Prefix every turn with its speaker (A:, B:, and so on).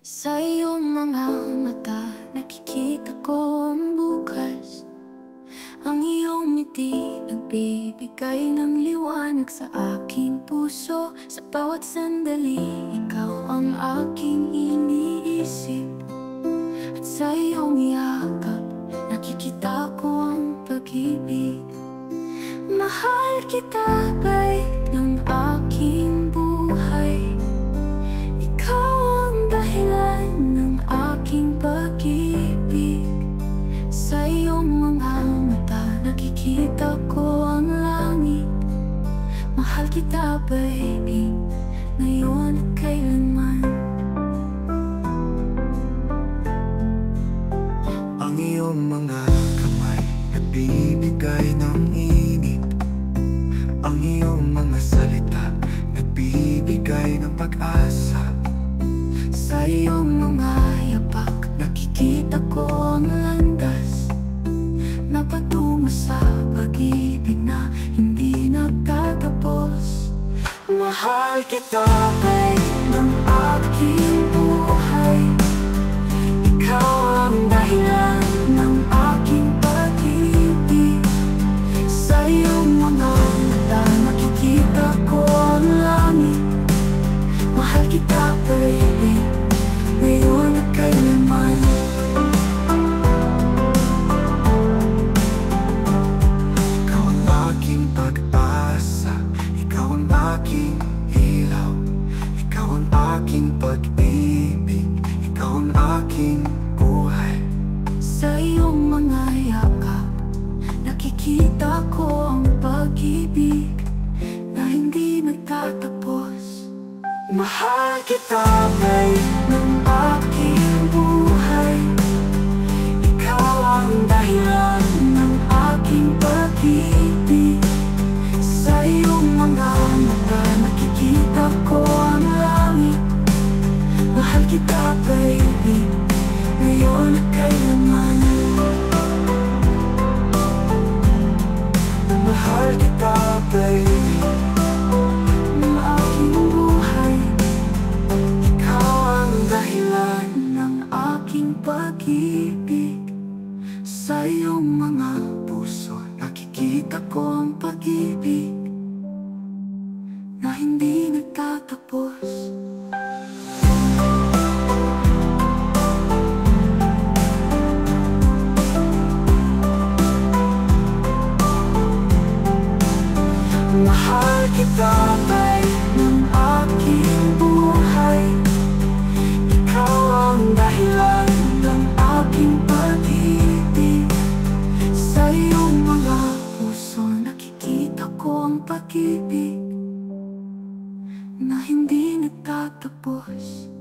A: Sa iyong mga mata, nakikita ko ang bukas. Ang iyong ngiti, nagbibigay ng liwanag sa aking puso. Sa bawat sandali, ikaw ang aking iniisip. At sa iyong yakap, nakikita ko ang pag-ibig. Mahal kita, babe, ng aking buhay. Ikaw ang dahilan ng aking pag-ibig. Sa iyong mga mata, nakikita ko ang langit. Mahal kita, baby, ngayon at kailanman.
B: Ang iyong mga kamay, nagbibigay ng init. Ang iyong mga salita, nagbibigay ng pag-asa.
A: Sa iyong mga yapak, nakikita ko ang landas na patungo sa pag-ibig na hindi nagtatapos.
B: Mahal kita,
A: Babe, ng aking buhay. Ikaw ang dahilan ng aking pag-ibig. Sa iyong mga mata, nakikita ko ang langit. Mahal kita, baby, ngayon at kailanman.
B: ikaw ang aking pag-asa. Ikaw ang aking ilaw. Ikaw ang aking pag-ibig. Ikaw ang aking buhay.
A: Sa iyong mga yakap, nakikita ko ang pag-ibig na hindi nagtatapos.
B: Mahal kita, babe,
A: Ng aking buhay, ikaw ang dahilan ng aking pag-ibig. Sa iyong mga mata, nakikita ko ang langit. Mahal kita, baby, ngayon at kailanman.
B: mahal kita, babe.
A: Ng aking buhay, ikaw ang dahilan ng aking pag-ibig. Sa iyong mga puso, nakikita ko ang pag-ibig na hindi nagtatapos.
B: Mahal kita, babe,
A: Ng aking buhay, ikaw ang dahilan ng aking pag-ibig. Sa iyong mga puso, nakikita ko ang pag-ibig na hindi nagtatapos.